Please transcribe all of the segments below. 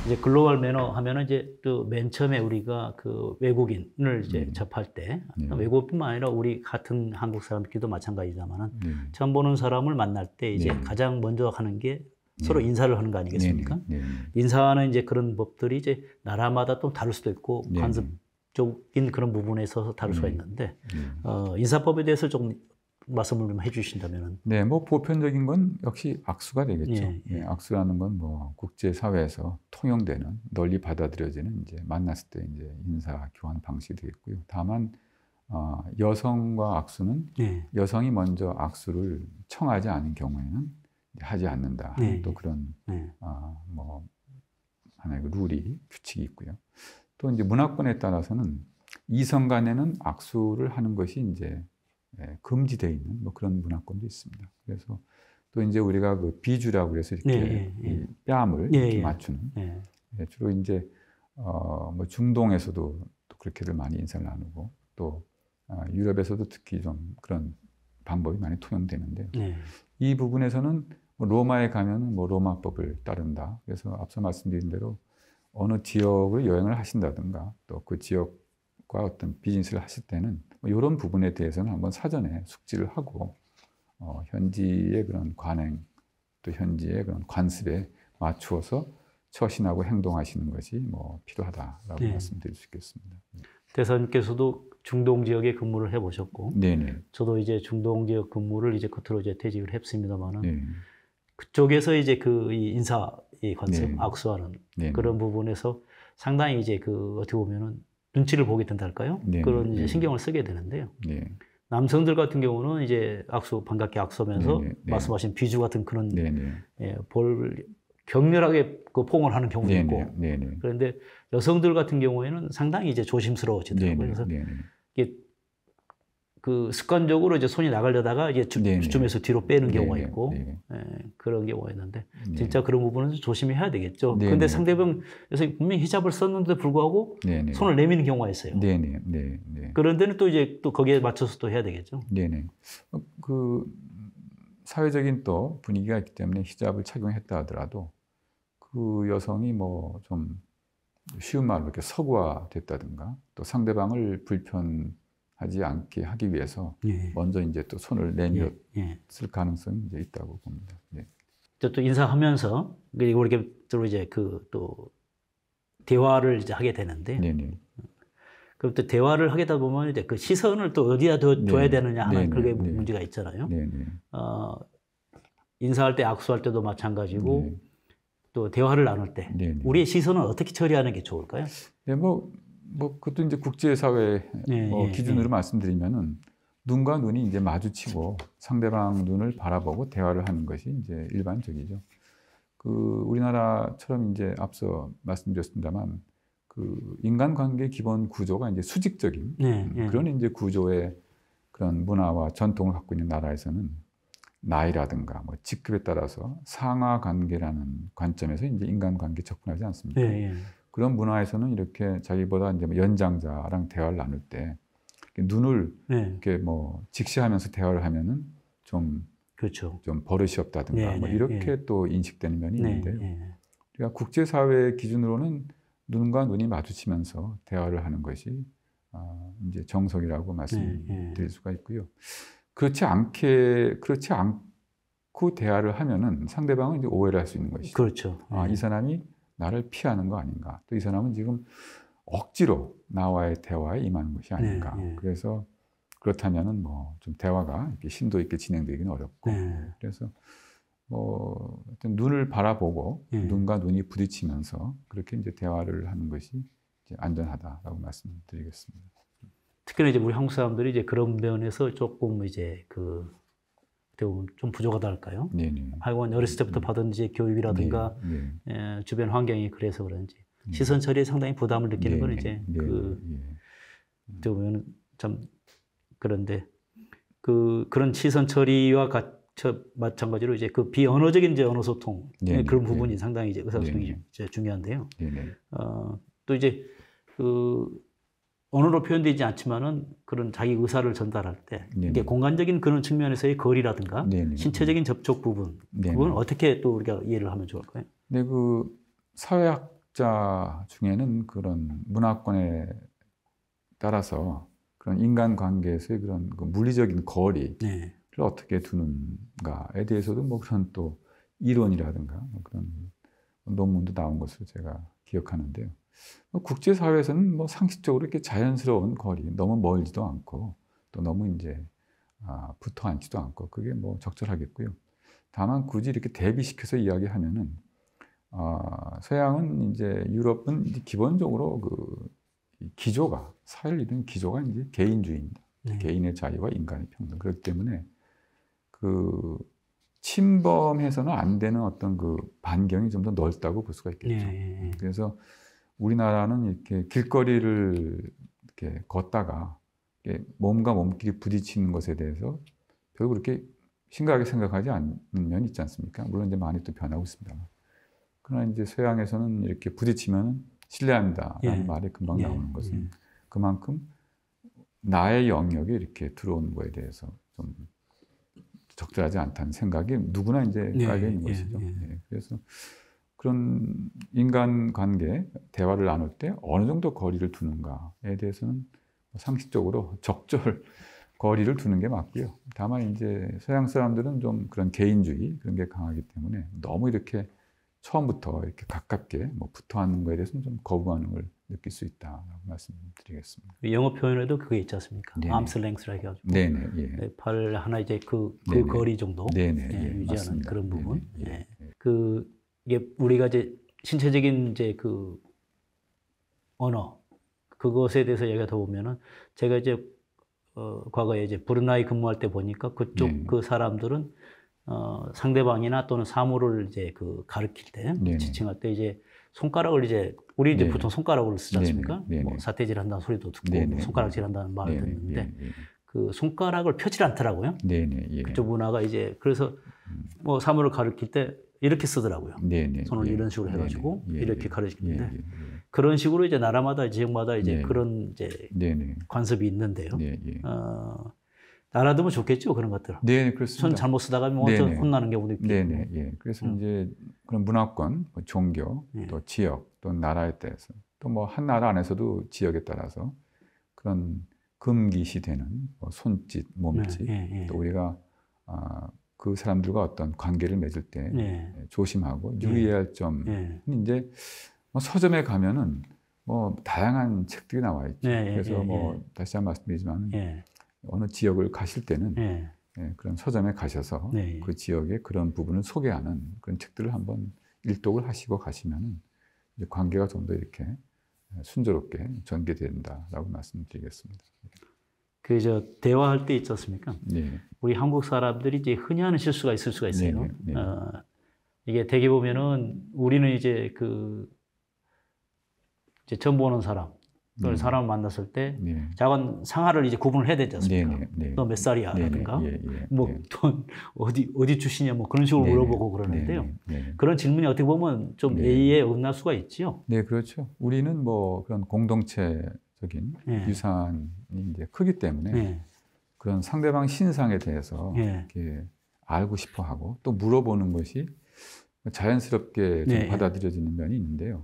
이제 글로벌 매너 하면은 이제 또 맨 처음에 우리가 그 외국인을 이제 접할 때 외국뿐만 아니라 우리 같은 한국 사람끼리도 마찬가지지만은 처음 보는 사람을 만날 때 이제 가장 먼저 하는 게 서로 인사를 하는 거 아니겠습니까? 인사하는 이제 그런 법들이 이제 나라마다 또 다를 수도 있고 관습적인 그런 부분에 있어서 다를 수가 있는데 인사법에 대해서 좀 말씀을 좀 해주신다면은. 네, 뭐 보편적인 건 역시 악수가 되겠죠. 예, 예. 악수라는 건 뭐 국제 사회에서 통용되는 널리 받아들여지는 이제 만났을 때 이제 인사 교환 방식이 되겠고요. 다만 여성과 악수는 여성이 먼저 악수를 청하지 않은 경우에는 하지 않는다. 또 그런 뭐 하나의 룰이 규칙이 있고요. 또 이제 문화권에 따라서는 이성 간에는 악수를 하는 것이 이제 금지되어 있는 뭐 그런 문화권도 있습니다. 그래서 또 이제 우리가 그 비주라고 해서 이렇게 이 뺨을 이렇게 맞추는 주로 이제 뭐 중동에서도 또 그렇게들 많이 인사를 나누고 또 유럽에서도 특히 좀 그런 방법이 많이 통용되는데요. 이 부분에서는 뭐 로마에 가면은 뭐 로마법을 따른다. 그래서 앞서 말씀드린 대로 어느 지역을 여행을 하신다든가 또 그 지역과 어떤 비즈니스를 하실 때는 뭐 이런 부분에 대해서는 한번 사전에 숙지를 하고 현지의 그런 관행 또 현지의 그런 관습에 맞추어서 처신하고 행동하시는 것이 뭐 필요하다라고 말씀드릴 수 있겠습니다. 대사님께서도 중동 지역에 근무를 해보셨고, 저도 이제 중동 지역 근무를 이제 끝으로 이제 퇴직을 했습니다만은 그쪽에서 이제 그 이 인사 이 관습 악수하는 그런 부분에서 상당히 이제 그 어떻게 보면은 눈치를 보게 된달까요? 그런 이제 신경을 쓰게 되는데요. 남성들 같은 경우는 이제 악수 반갑게 악수하면서 말씀하신 비주 같은 그런 볼 격렬하게 그 포옹을 하는 경우도 있고 그런데 여성들 같은 경우에는 상당히 이제 조심스러워지더라고요. 그래서 이게 그 습관적으로 이제 손이 나가려다가 이제 주춤해서 뒤로 빼는 경우가 있고 그런 경우가 있는데 진짜 그런 부분은 조심해야 되겠죠. 그런데 상대방 여성이 분명히 히잡을 썼는데 불구하고 손을 내미는 경우가 있어요. 그런 데는 또 이제 또 거기에 맞춰서 또 해야 되겠죠. 그 사회적인 또 분위기가 있기 때문에 히잡을 착용했다 하더라도 그 여성이 뭐 좀 쉬운 말로 이렇게 서구화됐다든가 또 상대방을 불편하지 않게 하기 위해서 먼저 이제 또 손을 내밀었을 가능성이 이제 있다고 봅니다. 또 인사하면서 그리고 이렇게 또 이제 그 또 대화를 이제 하게 되는데 그럼 또 대화를 하게다 보면 이제 그 시선을 또 어디다 둬야 되느냐 하는 그게 문제가 있잖아요. 인사할 때 악수할 때도 마찬가지고 또 대화를 나눌 때 우리의 시선은 어떻게 처리하는 게 좋을까요? 뭐 그것도 이제 국제사회 기준으로 말씀드리면은 눈과 눈이 이제 마주치고 상대방 눈을 바라보고 대화를 하는 것이 이제 일반적이죠. 그 우리나라처럼 이제 앞서 말씀드렸습니다만 그 인간관계 기본 구조가 이제 수직적인 그런 이제 구조의 그런 문화와 전통을 갖고 있는 나라에서는 나이라든가 뭐 직급에 따라서 상하 관계라는 관점에서 이제 인간관계 접근하지 않습니까? 그런 문화에서는 이렇게 자기보다 이제 연장자랑 대화를 나눌 때 눈을 이렇게 뭐 직시하면서 대화를 하면은 좀 버릇이 없다든가 뭐 이렇게 또 인식되는 면이 있는데요. 그러니까 국제사회 기준으로는 눈과 눈이 마주치면서 대화를 하는 것이 이제 정석이라고 말씀드릴 수가 있고요. 그렇지 않고 대화를 하면은 상대방은 이제 오해를 할 수 있는 것이죠. 이 사람이 나를 피하는 거 아닌가. 또 이 사람은 지금 억지로 나와의 대화에 임하는 것이 아닌가. 그래서 그렇다면은 뭐 좀 대화가 이렇게 심도 있게 진행되기는 어렵고. 그래서 뭐 어떤 눈을 바라보고 눈과 눈이 부딪히면서 그렇게 이제 대화를 하는 것이 이제 안전하다라고 말씀드리겠습니다. 특히나 이제 우리 한국 사람들이 이제 그런 면에서 조금 이제 그 좀 부족하다 할까요? 하여간 어렸을 때부터 받은 이제 교육이라든가 주변 환경이 그래서 그런지 시선 처리에 상당히 부담을 느끼는 건 이제 어떻게 보면 참 그런데 그런 시선 처리와 마찬가지로 이제 그 비언어적인 이제 언어 소통 그런 부분이 상당히 이제 의사소통이 이제 중요한데요. 또 이제 그 언어로 표현되지 않지만은 그런 자기 의사를 전달할 때 이게 공간적인 그런 측면에서의 거리라든가 신체적인 접촉 부분 그건 어떻게 또 우리가 이해를 하면 좋을까요? 그 사회학 학자 중에는 그런 문화권에 따라서 그런 인간관계에서의 그런 그 물리적인 거리를 어떻게 두는가에 대해서도 뭐 그런 또 이론이라든가 뭐 그런 논문도 나온 것으로 제가 기억하는데요. 국제사회에서는 뭐 상식적으로 이렇게 자연스러운 거리, 너무 멀지도 않고 또 너무 이제 붙어 앉지도 않고 그게 뭐 적절하겠고요. 다만 굳이 이렇게 대비시켜서 이야기하면은 서양은 이제 유럽은 이제 기본적으로 그 기조가 사회를 이루는 기조가 이제 개인주의입니다. 개인의 자유와 인간의 평등. 그렇기 때문에 그 침범해서는 안 되는 어떤 그 반경이 좀 더 넓다고 볼 수가 있겠죠. 그래서 우리나라는 이렇게 길거리를 이렇게 걷다가 이렇게 몸과 몸끼리 부딪히는 것에 대해서 별로 그렇게 심각하게 생각하지 않는 면이 있지 않습니까? 물론 이제 많이 또 변하고 있습니다. 그러나 이제 서양에서는 이렇게 부딪히면 실례합니다라는 말이 금방 나오는 것은 그만큼 나의 영역에 이렇게 들어오는 거에 대해서 좀 적절하지 않다는 생각이 누구나 이제 깔려 있는 것이죠. 그래서 그런 인간관계 대화를 나눌 때 어느 정도 거리를 두는가에 대해서는 상식적으로 적절 거리를 두는 게 맞고요. 다만 이제 서양 사람들은 좀 그런 개인주의 그런 게 강하기 때문에 너무 이렇게 처음부터 이렇게 가깝게 뭐 붙어하는 거에 대해서는 좀 거부하는 걸 느낄 수 있다라고 말씀드리겠습니다. 영어 표현에도 그게 있지 않습니까? arm's length라고 해가지고 팔 하나 이제 그 거리 정도 유지하는 맞습니다. 그런 부분. 그 이게 우리가 이제 신체적인 이제 그 언어 그것에 대해서 얘기하다 보면은 제가 이제 과거에 이제 브루나이 근무할 때 보니까 그쪽 그 사람들은 상대방이나 또는 사물을 이제 그 가르칠 때 지칭할 때 이제 손가락을 이제 우리 이제 보통 손가락을 쓰지 않습니까? 뭐 사태질 한다는 소리도 듣고 손가락질 한다는 말을 듣는데 그 손가락을 펴질 않더라고요. 그쪽 문화가 이제 그래서 뭐 사물을 가르칠 때 이렇게 쓰더라고요. 손을 이런 식으로 해가지고 이렇게 가르치는데 그런 식으로 이제 나라마다 지역마다 이제 그런 이제 관습이 있는데요. 알아두면 좋겠죠, 그런 것들. 네, 그렇습니다. 손 잘못 쓰다가 뭐 혼나는 경우도 있고. 그래서 이제 그런 문화권, 뭐 종교, 또 지역, 또 나라에 따라서 또 뭐 한 나라 안에서도 지역에 따라서 그런 금기시 되는 뭐 손짓, 몸짓, 또 우리가 그 사람들과 어떤 관계를 맺을 때 조심하고 유의해야 할 점은 이제 뭐 서점에 가면은 뭐 다양한 책들이 나와 있죠. 그래서 뭐 다시 한번 말씀드리지만 어느 지역을 가실 때는 그런 서점에 가셔서 그 지역의 그런 부분을 소개하는 그런 책들을 한번 일독을 하시고 가시면은 이제 관계가 좀 더 이렇게 순조롭게 전개된다라고 말씀드리겠습니다. 그 대화할 때 있지 않습니까? 우리 한국 사람들이 이제 흔히 하는 실수가 있을 수가 있어요. 이게 대개 보면은 우리는 이제 이제 처음 보는 사람, 또는 사람을 만났을 때 작은 상하를 이제 구분을 해야 되지 않습니까? 너 몇 살이야? 라든가 뭐 또 어디 출신이야? 뭐 그런 식으로 물어보고 그러는데요. 그런 질문이 어떻게 보면 좀 예의에 어긋날 수가 있지요. 네, 그렇죠. 우리는 뭐 그런 공동체적인 유산이 이제 크기 때문에 그런 상대방 신상에 대해서 이렇게 알고 싶어 하고 또 물어보는 것이 자연스럽게 좀 받아들여지는 면이 있는데요.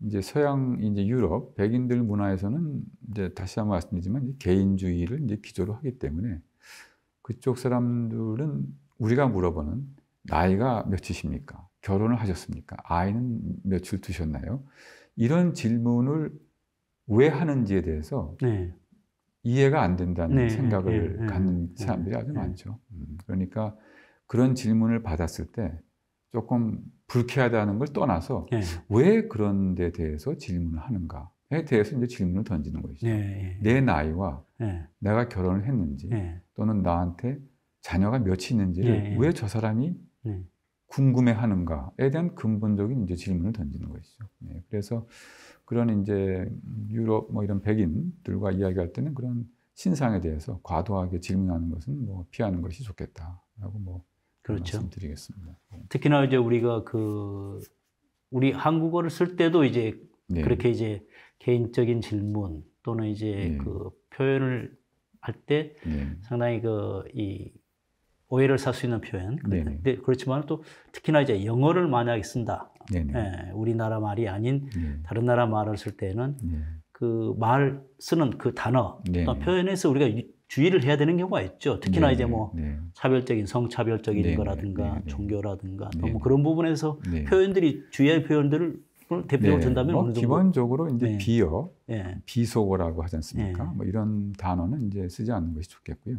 이제 서양, 이제 유럽, 백인들 문화에서는 이제 다시 한번 말씀드리지만 개인주의를 이제 기조로 하기 때문에 그쪽 사람들은 우리가 물어보는 나이가 몇이십니까? 결혼을 하셨습니까? 아이는 며칠 두셨나요? 이런 질문을 왜 하는지에 대해서 이해가 안 된다는 생각을 갖는 사람들이 아주 많죠. 그러니까 그런 질문을 받았을 때 조금 불쾌하다는 걸 떠나서 왜 그런 데 대해서 질문을 하는가에 대해서 이제 질문을 던지는 것이죠. 내 나이와 내가 결혼을 했는지 또는 나한테 자녀가 몇이 있는지를 왜 저 사람이 궁금해하는가에 대한 근본적인 이제 질문을 던지는 것이죠. 그래서 그런 이제 유럽 뭐 이런 백인들과 이야기할 때는 그런 신상에 대해서 과도하게 질문하는 것은 뭐 피하는 것이 좋겠다라고 뭐 말씀드리겠습니다. 특히나 이제 우리가 우리 한국어를 쓸 때도 이제 그렇게 이제 개인적인 질문 또는 이제 그 표현을 할 때 상당히 이 오해를 살 수 있는 표현. 근데 그렇지만 또 특히나 이제 영어를 만약에 쓴다. 예, 우리나라 말이 아닌 다른 나라 말을 쓸 때는 그 말 쓰는 그 단어 또 표현에서 우리가 주의를 해야 되는 경우가 있죠. 특히나 이제 뭐 차별적인 성차별적인 거라든가 종교라든가 또 뭐 그런 부분에서 표현들이 주의할 표현들을 대표적으로 든다면 어느 정도 기본적으로 이제 비어, 비속어라고 하지 않습니까? 뭐 이런 단어는 이제 쓰지 않는 것이 좋겠고요.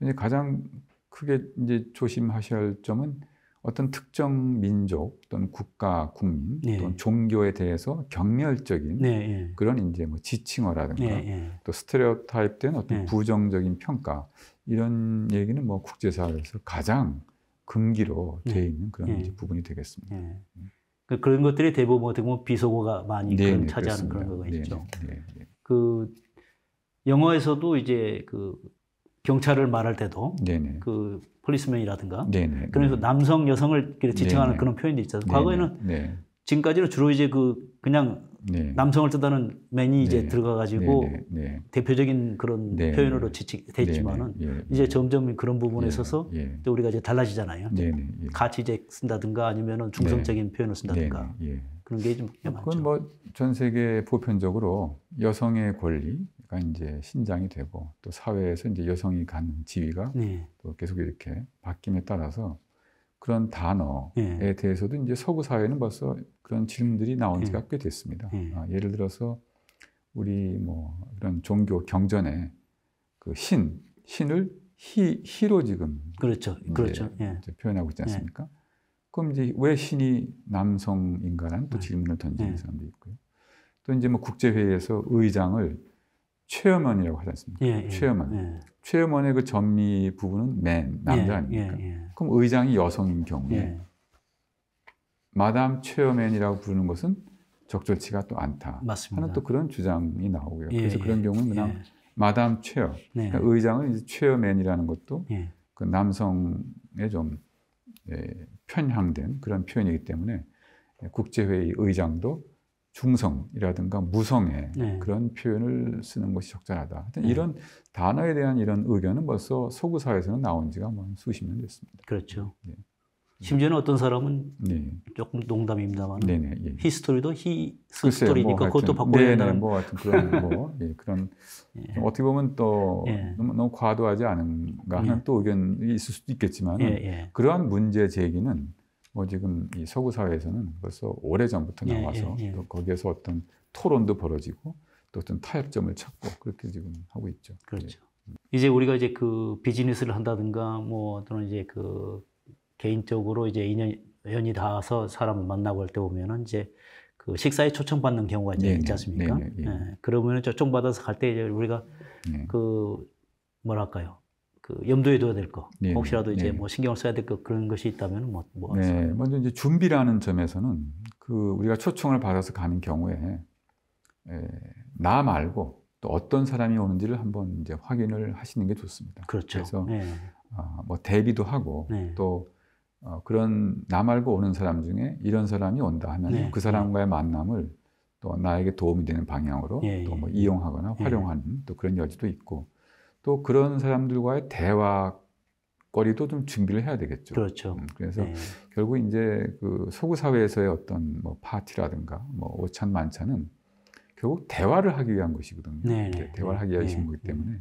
이제 가장 크게 이제 조심하셔야 할 점은 어떤 특정 민족 또는 국가, 국민 또는 종교에 대해서 경멸적인 그런 이제 뭐 지칭어라든가 또 스테레오타입된 어떤 부정적인 평가 이런 얘기는 뭐 국제사회에서 가장 금기로 되어 있는 그런 이제 부분이 되겠습니다. 그런 것들이 대부분 어떻게 보면 비속어가 많이 차지하는 그런 거가 있죠. 그 영어에서도 이제 그 경찰을 말할 때도 그 폴리스맨이라든가 그래서 남성, 여성을 지칭하는 그런 표현도 있잖아요. 과거에는 지금까지는 주로 이제 그냥 남성을 뜻하는 맨이 이제 들어가가지고 대표적인 그런 표현으로 지칭됐지만은 이제 점점 그런 부분에 있어서 또 우리가 이제 달라지잖아요. 같이 이제 쓴다든가 아니면은 중성적인 표현을 쓴다든가 그런 게 좀 많죠. 그건 뭐 전 세계 보편적으로 여성의 권리가 이제 신장이 되고 또 사회에서 이제 여성이 갖는 지위가 또 계속 이렇게 바뀜에 따라서 그런 단어에 대해서도 이제 서구 사회는 벌써 그런 질문들이 나온 지가 꽤 됐습니다. 예를 들어서 우리 뭐 그런 종교 경전에 그 신을 희로 지금 그렇죠. 이제 표현하고 있지 않습니까? 그럼 이제 왜 신이 남성인가라는 또 질문을 던지는 사람도 있고요. 또 이제 뭐 국제회의에서 의장을 최어먼이라고 하지 않습니까? 최어먼. 최어먼의 그 전미 부분은 남자 아닙니까? 그럼 의장이 여성인 경우에 마담 최어맨이라고 부르는 것은 적절치가 또 않다. 맞습니다. 하는 또 그런 주장이 나오고요. 그래서 그런 경우는 그냥 마담 최어, 그러니까 의장을 이제 최어맨이라는 것도 그 남성에 좀 편향된 그런 표현이기 때문에 국제회의 의장도 중성이라든가 무성의 그런 표현을 쓰는 것이 적절하다. 하여튼 이런 단어에 대한 이런 의견은 벌써 서구 사회에서는 나온 지가 뭐 수십 년 됐습니다. 그렇죠. 심지어는 어떤 사람은 조금 농담입니다만 히스토리도 히스토리니까 뭐 그것도 바꿔야 된다는 뭐 하여튼 그런 그런 어떻게 보면 또 너무 과도하지 않은가 하는 또 의견이 있을 수도 있겠지만 그러한 문제 제기는 뭐 지금 이 서구 사회에서는 벌써 오래전부터 나와서 또 거기에서 어떤 토론도 벌어지고 또 어떤 타협점을 찾고 그렇게 지금 하고 있죠. 그렇죠. 이제 우리가 이제 그 비즈니스를 한다든가 뭐 또는 이제 그 개인적으로 이제 인연이 닿아서 사람을 만나고 할 때 보면은 이제 그 식사에 초청받는 경우가 이제 있지 않습니까? 그러면은 초청받아서 갈 때 이제 우리가 그 뭐랄까요? 그 염두에 둬야 될 거, 혹시라도 이제 뭐 신경을 써야 될 거 그런 것이 있다면 뭐 먼저 이제 준비라는 점에서는 그 우리가 초청을 받아서 가는 경우에 나 말고 또 어떤 사람이 오는지를 한번 이제 확인을 하시는 게 좋습니다. 그렇죠. 그래서 뭐 대비도 하고 또 그런 나 말고 오는 사람 중에 이런 사람이 온다 하면 그 사람과의 만남을 또 나에게 도움이 되는 방향으로 또 뭐 이용하거나 활용하는 또 그런 여지도 있고 또 그런 사람들과의 대화거리도 좀 준비를 해야 되겠죠. 그렇죠. 그래서 결국 이제 그 서구 사회에서의 어떤 뭐 파티라든가 뭐 오찬 만찬은 결국 대화를 하기 위한 것이거든요. 대화를 하기 위한 거기 때문에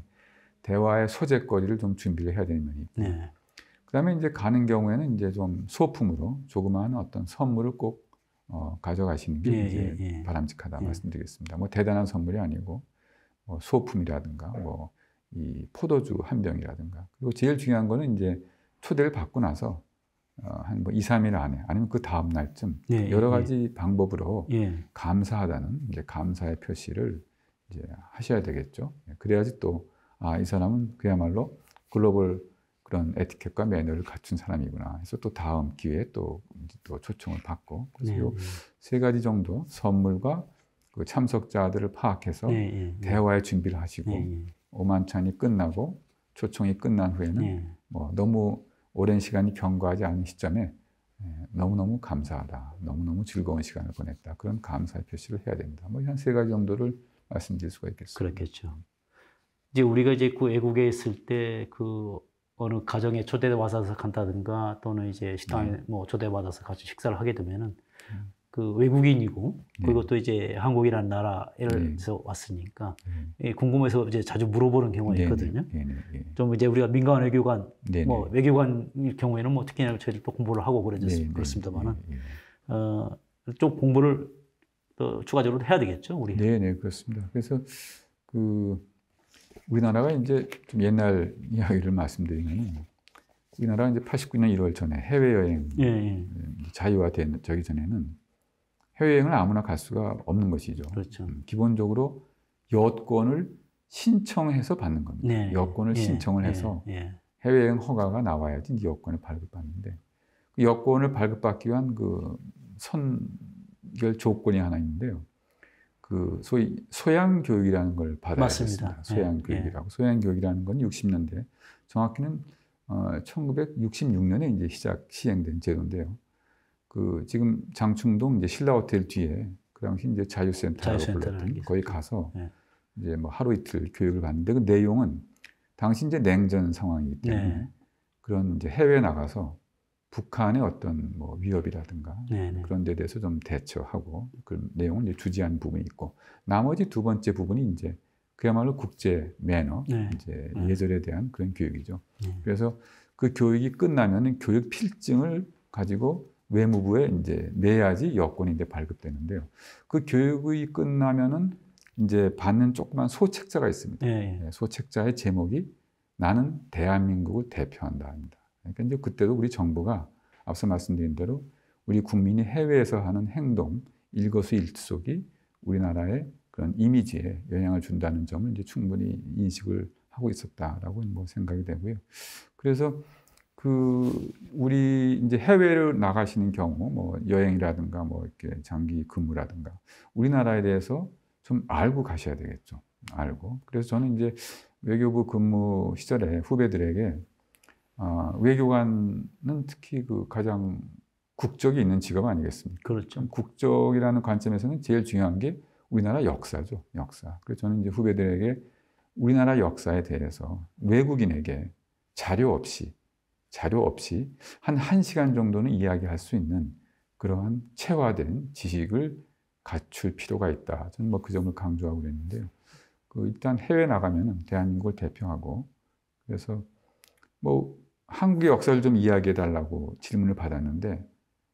대화의 소재거리를 좀 준비를 해야 되는 면이 있고 그다음에 이제 가는 경우에는 이제 좀 소품으로 조그마한 어떤 선물을 꼭 가져가시는 게 이제 바람직하다 말씀드리겠습니다. 뭐 대단한 선물이 아니고 뭐 소품이라든가 뭐 이 포도주 한 병이라든가 그리고 제일 중요한 거는 이제 초대를 받고 나서 한 뭐 2, 3일 안에 아니면 그 다음 날쯤 여러 가지 방법으로 감사하다는 이제 감사의 표시를 이제 하셔야 되겠죠. 그래야지 또 이 사람은 그야말로 글로벌 그런 에티켓과 매너를 갖춘 사람이구나 해서 또 다음 기회에 또 초청을 받고 그래서 세 가지 정도 선물과 그 참석자들을 파악해서 대화의 준비를 하시고 오만찬이 끝나고 초청이 끝난 후에는 뭐 너무 오랜 시간이 경과하지 않은 시점에 너무너무 감사하다, 너무너무 즐거운 시간을 보냈다 그런 감사의 표시를 해야 됩니다. 뭐 한 세 가지 정도를 말씀드릴 수가 있겠습니다. 그렇겠죠. 이제 우리가 이제 그 외국에 있을 때 그 어느 가정에 초대받아서 간다든가 또는 이제 식당에 뭐 초대받아서 같이 식사를 하게 되면은 그 외국인이고 그리고 또 이제 한국이라는 나라에서 왔으니까 궁금해서 이제 자주 물어보는 경우가 있거든요. 좀 이제 우리가 민간 외교관, 뭐 외교관일 경우에는 뭐 특히나 저희들 또 공부를 하고 그렇습니다만은 좀 공부를 또 추가적으로 해야 되겠죠, 우리. 네, 그렇습니다. 그래서 그 우리나라가 이제 좀 옛날 이야기를 말씀드리면 우리나라가 이제 89년 1월 전에 해외여행 자유화된 저기 전에는 해외여행을 아무나 갈 수가 없는 것이죠. 그렇죠. 기본적으로 여권을 신청해서 받는 겁니다. 여권을 신청을 해서 해외여행 허가가 나와야지 여권을 발급받는데 그 여권을 발급받기 위한 그 선결 조건이 하나 있는데요. 그 소위 소양 교육이라는 걸 받아야 됐습니다. 소양 교육이라고. 소양 교육이라는 건 60년대 정확히는 1966년에 이제 시행된 제도인데요. 그 지금 장충동 이제 신라 호텔 뒤에 그 당시 이제 자유센터라고 불렀던 거기 가서 이제 뭐 하루 이틀 교육을 받는데 그 내용은 당시 이제 냉전 상황이기 때문에 그런 이제 해외에 나가서 북한의 어떤 뭐 위협이라든가 그런 데 대해서 좀 대처하고 그 내용을 이제 주지한 부분이 있고 나머지 두 번째 부분이 이제 그야말로 국제 매너, 이제 예절에 대한 그런 교육이죠. 그래서 그 교육이 끝나면은 교육 필증을 가지고 외무부에 이제 내야지 여권이 이제 발급되는데요. 그 교육이 끝나면은 이제 받는 조그만 소책자가 있습니다. 소책자의 제목이 나는 대한민국을 대표한다입니다. 그러니까 이제 그때도 우리 정부가 앞서 말씀드린 대로 우리 국민이 해외에서 하는 행동, 일거수일투족이 우리나라의 그런 이미지에 영향을 준다는 점을 이제 충분히 인식을 하고 있었다라고 뭐 생각이 되고요. 그래서 그 우리 이제 해외를 나가시는 경우 뭐 여행이라든가 뭐 이렇게 장기 근무라든가 우리나라에 대해서 좀 알고 가셔야 되겠죠. 알고. 그래서 저는 이제 외교부 근무 시절에 후배들에게 외교관은 특히 그 가장 국적이 있는 직업 아니겠습니까? 그렇죠. 국적이라는 관점에서는 제일 중요한 게 우리나라 역사죠. 역사. 그래서 저는 이제 후배들에게 우리나라 역사에 대해서 외국인에게 자료 없이 한 1시간 정도는 이야기할 수 있는 그러한 체화된 지식을 갖출 필요가 있다. 저는 뭐 그 점을 강조하고 그랬는데요. 그 일단 해외 나가면은 대한민국을 대표하고 그래서 뭐 한국의 역사를 좀 이야기해 달라고 질문을 받았는데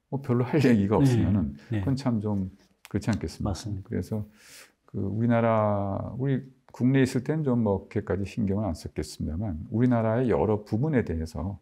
뭐 별로 할 얘기가 없으면은 그건 참 좀 그렇지 않겠습니까? 맞습니다. 그래서 그 우리 국내에 있을 때는 좀 뭐 그렇게까지 신경을 안 썼겠습니다만 우리나라의 여러 부분에 대해서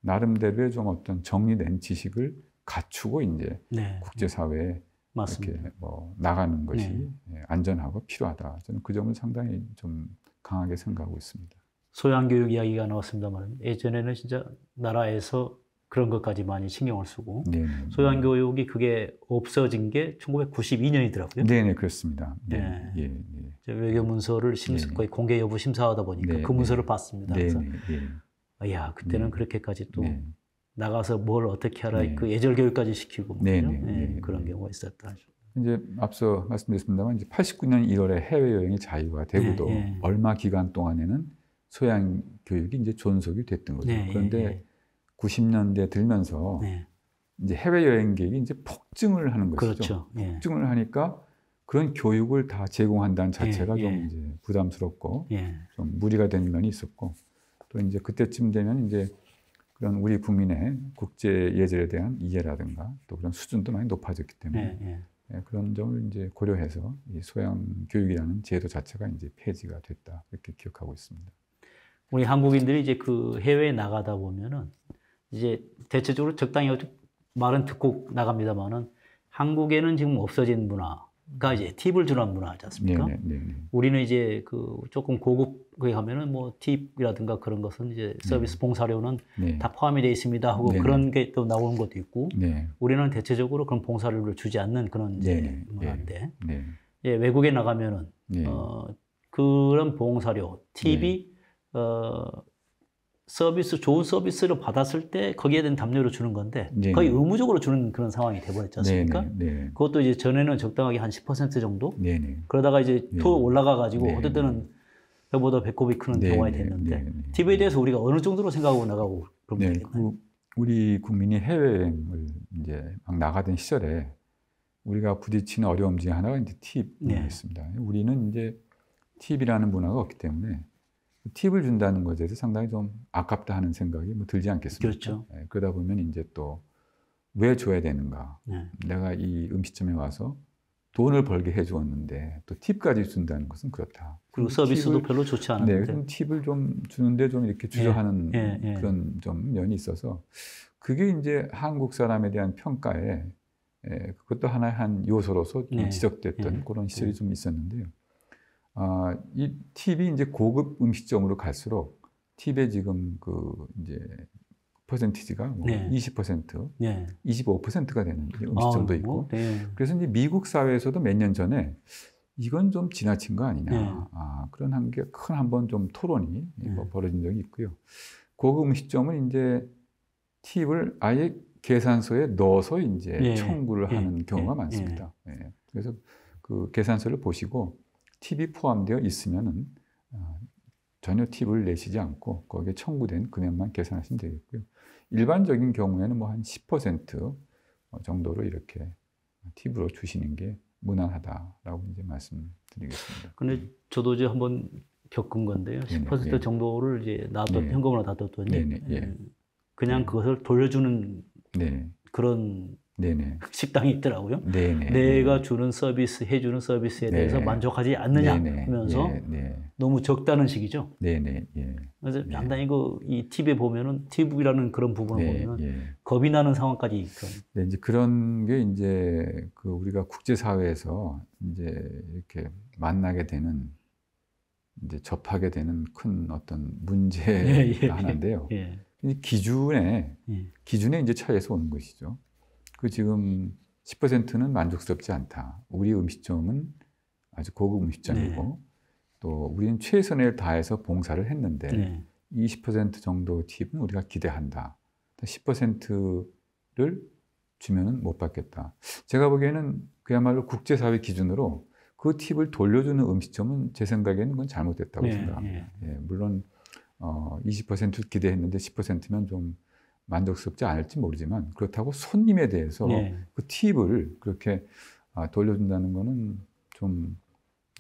나름대로의 좀 어떤 정리된 지식을 갖추고 이제 국제사회에 이렇게 뭐 나가는 것이 안전하고 필요하다. 저는 그 점을 상당히 좀 강하게 생각하고 있습니다. 소양교육 이야기가 나왔습니다만 예전에는 진짜 나라에서 그런 것까지 많이 신경을 쓰고 소양교육이 그게 없어진 게 1992년이더라고요. 네네 그렇습니다. 외교문서를 거의 공개 여부 심사하다 보니까 그 문서를 봤습니다. 그래서 야 그때는 그렇게까지 또 나가서 뭘 어떻게 하라 그 예절 교육까지 시키고 그런 경우가 있었다. 이제 앞서 말씀드렸습니다만 이제 89년 1월에 해외 여행이 자유가 되고도 얼마 기간 동안에는 소양 교육이 이제 존속이 됐던 거죠. 그런데 90년대 들면서 이제 해외 여행 계획이 이제 폭증을 하는 것이죠. 그렇죠. 폭증을 하니까 그런 교육을 다 제공한다는 자체가 좀 이제 부담스럽고 좀 무리가 되는 면이 있었고 또 이제 그때쯤 되면 이제 그런 우리 국민의 국제 예절에 대한 이해라든가 또 그런 수준도 많이 높아졌기 때문에 그런 점을 이제 고려해서 이 소양 교육이라는 제도 자체가 이제 폐지가 됐다 이렇게 기억하고 있습니다. 우리 한국인들이 이제 그 해외에 나가다 보면은 이제 대체적으로 적당히 말은 듣고 나갑니다만은 한국에는 지금 없어진 문화가 이제 팁을 주는 문화지 않습니까? 우리는 이제 그 조금 고급 거기 가면은 뭐 팁이라든가 그런 것은 이제 서비스 봉사료는 다 포함이 되어 있습니다 하고 그런 게 또 나오는 것도 있고 우리는 대체적으로 그런 봉사료를 주지 않는 그런 문화인데 외국에 나가면은 그런 봉사료 팁이 좋은 서비스를 받았을 때 거기에 대한 담요를 주는 건데 거의 의무적으로 주는 그런 상황이 돼버렸지 않습니까? 그것도 이제 전에는 적당하게 한 10% 정도? 그러다가 이제 더 올라가가지고 어떨 때는 배보다 배꼽이 크는 경우가 됐는데 팁에 대해서 우리가 어느 정도로 생각하고 나가고 그런 게 우리 국민이 해외여행을 이제 막 나가던 시절에 우리가 부딪히는 어려움 중에 하나가 이제 팁이었습니다. 우리는 이제 팁이라는 문화가 없기 때문에 팁을 준다는 것에 대해서 상당히 좀 아깝다 하는 생각이 뭐 들지 않겠습니까? 그렇죠. 그러다 보면 이제 또 왜 줘야 되는가? 내가 이 음식점에 와서 돈을 벌게 해주었는데 또 팁까지 준다는 것은 그렇다. 그리고 서비스도 별로 좋지 않은데. 네, 팁을 좀 주는데 좀 이렇게 주저하는 그런 좀 면이 있어서 그게 이제 한국 사람에 대한 평가에 그것도 하나의 한 요소로서 지적됐던 그런 시절이 좀 있었는데요. 이 팁이 이제 고급 음식점으로 갈수록 팁의 지금 그 이제 퍼센티지가 뭐 20%, 25%가 되는 음식점도 있고. 그래서 이제 미국 사회에서도 몇 년 전에 이건 좀 지나친 거 아니냐. 그런 한 게 큰 한번 좀 토론이 벌어진 적이 있고요. 고급 음식점은 이제 팁을 아예 계산서에 넣어서 이제 청구를 하는 경우가 많습니다. 그래서 그 계산서를 보시고 팁이 포함되어 있으면은 전혀 팁을 내시지 않고 거기에 청구된 금액만 계산하시면 되겠고요. 일반적인 경우에는 뭐 한 10% 정도로 이렇게 팁으로 주시는 게 무난하다라고 이제 말씀드리겠습니다. 근데 저도 이제 한번 겪은 건데요. 10% 정도를 이제 현금으로 놔뒀더니 그냥 그것을 돌려주는 그런 식당이 있더라고요. 내가 주는 서비스, 해주는 서비스에 대해서 만족하지 않느냐 하면서 너무 적다는 식이죠. 그래서 상당히 이 팁에 보면은 팁이라는 그런 부분을 보면은 겁이 나는 상황까지 있던. 이제 그런 게 이제 그 우리가 국제 사회에서 이제 이렇게 만나게 되는 이제 접하게 되는 큰 어떤 문제가 하나인데요. 기준에 이제 차이에서 오는 것이죠. 그 지금 10%는 만족스럽지 않다. 우리 음식점은 아주 고급 음식점이고 또 우리는 최선을 다해서 봉사를 했는데 20% 정도 팁은 우리가 기대한다. 10%를 주면은 못 받겠다. 제가 보기에는 그야말로 국제사회 기준으로 그 팁을 돌려주는 음식점은 제 생각에는 그건 잘못됐다고 생각합니다. 물론 20% 기대했는데 10%면 좀 만족스럽지 않을지 모르지만 그렇다고 손님에 대해서 그 팁을 그렇게 돌려준다는 것은 좀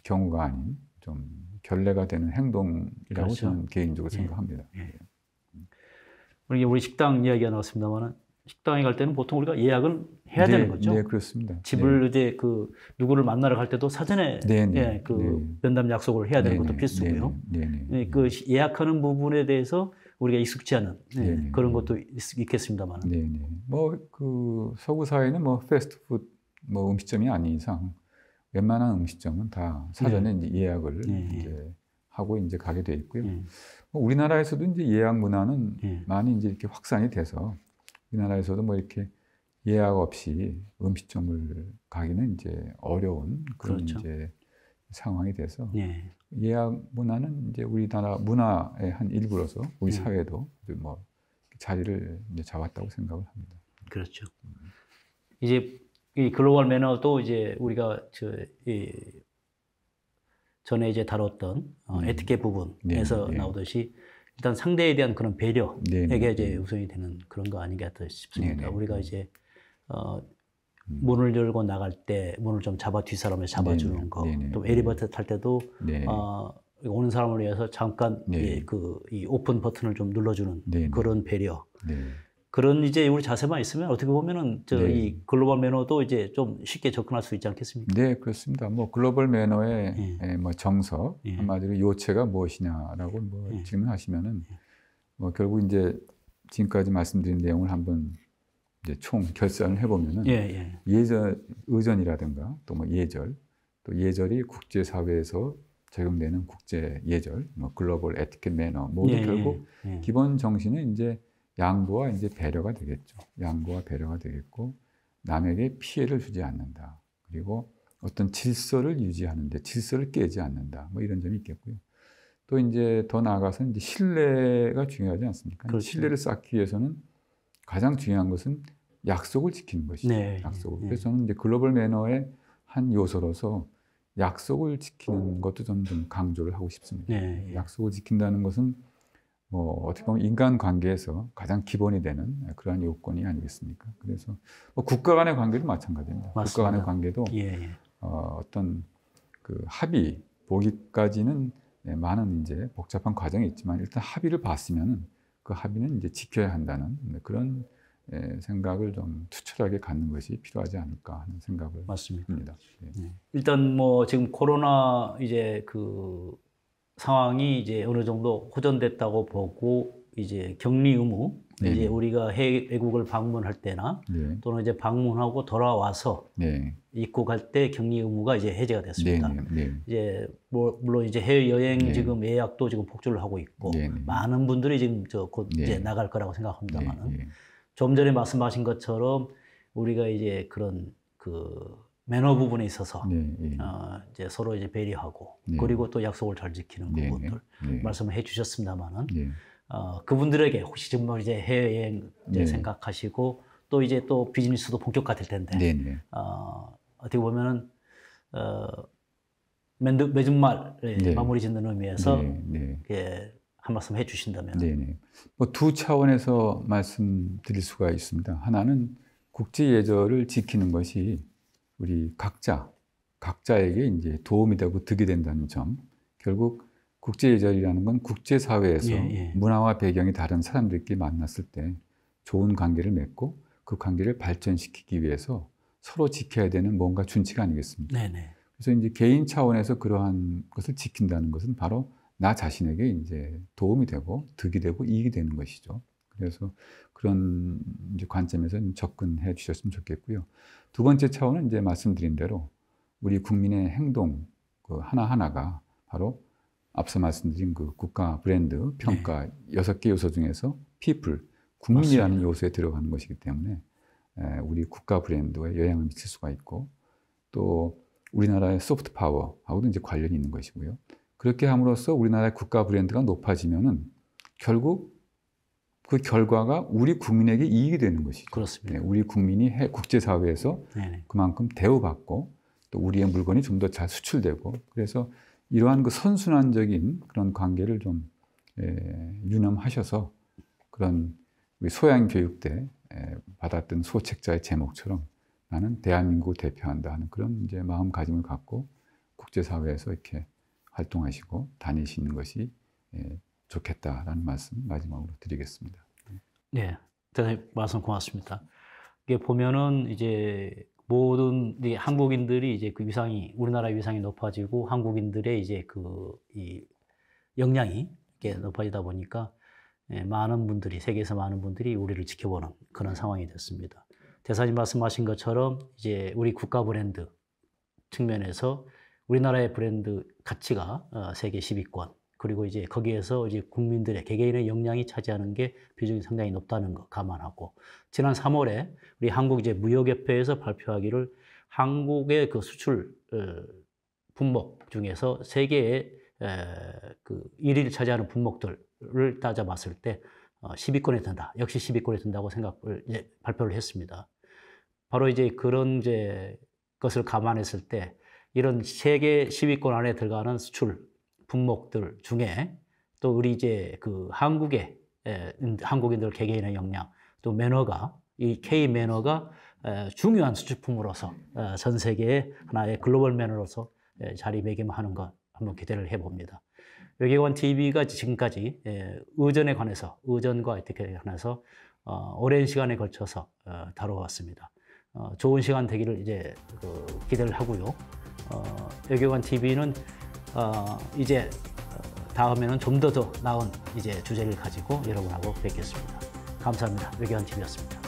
경우가 아닌 좀 결례가 되는 행동이라고 저는 개인적으로 생각합니다. 우리 식당 이야기가 나왔습니다만 식당에 갈 때는 보통 우리가 예약을 해야 되는 거죠. 네, 그렇습니다. 집을 이제 그 누구를 만나러 갈 때도 사전에 면담 약속을 해야 되는 것도 필수고요. 그 예약하는 부분에 대해서 우리가 익숙지 않은 그런 것도 있겠습니다만. 뭐 그 서구 사회는 뭐 패스트푸드 뭐 음식점이 아닌 이상 웬만한 음식점은 다 사전에 이제 예약을 이제 하고 이제 가게 돼 있고요. 우리나라에서도 이제 예약 문화는 많이 이제 이렇게 확산이 돼서 우리나라에서도 뭐 이렇게 예약 없이 음식점을 가기는 이제 어려운 그런 이제 상황이 돼서 예약 문화는 이제 우리나라 문화의 한 일부로서 우리 사회도 뭐 자리를 이제 잡았다고 생각을 합니다. 그렇죠. 이제 이 글로벌 매너도 이제 우리가 전에 이제 다뤘던 에티켓 부분에서 나오듯이 일단 상대에 대한 그런 배려에게 이제 우선이 되는 그런 거 아닌가 싶습니다. 우리가 이제 문을 열고 나갈 때 문을 좀 뒷사람을 잡아주는 거, 또 엘리베이터 탈 때도 오는 사람을 위해서 잠깐 이 오픈 버튼을 좀 눌러주는 그런 배려. 그런 이제 우리 자세만 있으면 어떻게 보면은 이 글로벌 매너도 이제 좀 쉽게 접근할 수 있지 않겠습니까? 네, 그렇습니다. 뭐 글로벌 매너의 뭐 정석, 한마디로 요체가 무엇이냐라고 뭐 질문하시면은 뭐 결국 이제 지금까지 말씀드린 내용을 한번 이제 총 결산을 해보면은 의전이라든가 또 뭐 예절, 또 예절이 국제 사회에서 적용되는 국제 예절, 뭐 글로벌 에티켓 매너 모두 결국 기본 정신은 이제 양보와 이제 배려가 되겠죠. 양보와 배려가 되겠고 남에게 피해를 주지 않는다. 그리고 어떤 질서를 유지하는데 질서를 깨지 않는다. 뭐 이런 점이 있겠고요. 또 이제 더 나아가서 이제 신뢰가 중요하지 않습니까? 그렇죠. 신뢰를 쌓기 위해서는 가장 중요한 것은 약속을 지키는 것이죠. 약속을. 그래서 저는 이제 글로벌 매너의 한 요소로서 약속을 지키는 것도 좀 강조를 하고 싶습니다. 약속을 지킨다는 것은 뭐 어떻게 보면 인간관계에서 가장 기본이 되는 그러한 요건이 아니겠습니까? 그래서 뭐 국가 간의 관계도 마찬가지입니다. 맞습니다. 국가 간의 관계도 예. 어떤 그 합의 보기까지는 많은 이제 복잡한 과정이 있지만 일단 합의를 봤으면은 그 합의는 이제 지켜야 한다는 그런 생각을 좀 투철하게 갖는 것이 필요하지 않을까 하는 생각을 맞습니다. 합니다. 네. 일단 뭐 지금 코로나 이제 그 상황이 이제 어느 정도 호전됐다고 보고 이제 격리 의무 이제 우리가 외국을 방문할 때나 또는 이제 방문하고 돌아와서 입국할 때 격리 의무가 이제 해제가 됐습니다. 이제 뭐 물론 이제 해외 여행 지금 예약도 지금 폭주를 하고 있고 많은 분들이 지금 곧 이제 나갈 거라고 생각합니다만은 좀 전에 말씀하신 것처럼 우리가 이제 그런 그 매너 부분에 있어서 이제 서로 이제 배려하고 그리고 또 약속을 잘 지키는 부분들 말씀을 해주셨습니다만은 그분들에게 혹시 정말 이제 해외여행 생각하시고 또 이제 또 비즈니스도 본격화될 텐데 어떻게 보면은 매주 말 마무리 짓는 의미에서 한 말씀 해주신다면. 뭐 두 차원에서 말씀드릴 수가 있습니다. 하나는 국제 예절을 지키는 것이 우리 각자에게 이제 도움이 되고 득이 된다는 점. 결국 국제 예절이라는 건 국제 사회에서 문화와 배경이 다른 사람들끼리 만났을 때 좋은 관계를 맺고 그 관계를 발전시키기 위해서 서로 지켜야 되는 뭔가 준칙 아니겠습니까? 그래서 이제 개인 차원에서 그러한 것을 지킨다는 것은 바로 나 자신에게 이제 도움이 되고 득이 되고 이익이 되는 것이죠. 그래서 그런 이제 관점에서 접근해 주셨으면 좋겠고요. 두 번째 차원은 이제 말씀드린 대로 우리 국민의 행동 그 하나하나가 바로 앞서 말씀드린 그 국가 브랜드 평가 6개 요소 중에서 people, 국민이라는 요소에 들어가는 것이기 때문에 우리 국가 브랜드에 영향을 미칠 수가 있고 또 우리나라의 소프트 파워하고도 이제 관련이 있는 것이고요. 그렇게 함으로써 우리나라의 국가 브랜드가 높아지면은 결국 그 결과가 우리 국민에게 이익이 되는 것이죠. 그렇습니다. 우리 국민이 국제사회에서 그만큼 대우받고 또 우리의 물건이 좀 더 잘 수출되고 그래서 이러한 그 선순환적인 그런 관계를 좀 유념하셔서 그런 우리 소양교육 때 받았던 소책자의 제목처럼 나는 대한민국을 대표한다 하는 그런 이제 마음가짐을 갖고 국제사회에서 이렇게 활동하시고 다니시는 것이 좋겠다라는 말씀 마지막으로 드리겠습니다. 네, 대단히 말씀 고맙습니다. 이게 보면은 이제 모든 한국인들이 이제 그 위상이 우리나라 위상이 높아지고 한국인들의 이제 이 역량이 이렇게 높아지다 보니까 많은 분들이 세계에서 많은 분들이 우리를 지켜보는 그런 상황이 됐습니다. 대사님 말씀하신 것처럼 이제 우리 국가 브랜드 측면에서 우리나라의 브랜드 가치가 세계 10위권 그리고 이제 거기에서 이제 국민들의 개개인의 역량이 차지하는 게 비중이 상당히 높다는 거 감안하고 지난 3월에 우리 한국 이제 무역협회에서 발표하기를 한국의 그 수출 품목 중에서 세계의 그 1위를 차지하는 품목들을 따져봤을 때 10위권에 든다. 역시 10위권에 든다고 생각을 이제 발표를 했습니다. 바로 이제 그런 이제 것을 감안했을 때 이런 세계 10위권 안에 들어가는 수출 품목들 중에 또 우리 이제 그 한국의 한국인들 개개인의 역량 또 매너가 이 K 매너가 중요한 수출품으로서 전 세계의 하나의 글로벌 매너로서 자리매김하는 것 한번 기대를 해봅니다. 외교관 TV가 지금까지 의전과 어떻게 관해서 오랜 시간에 걸쳐서 다뤄왔습니다. 좋은 시간 되기를 이제 기대를 하고요. 외교관 TV는 이제 다음에는 좀 더 나은 이제 주제를 가지고 여러분하고 뵙겠습니다. 감사합니다. 외교관 TV였습니다.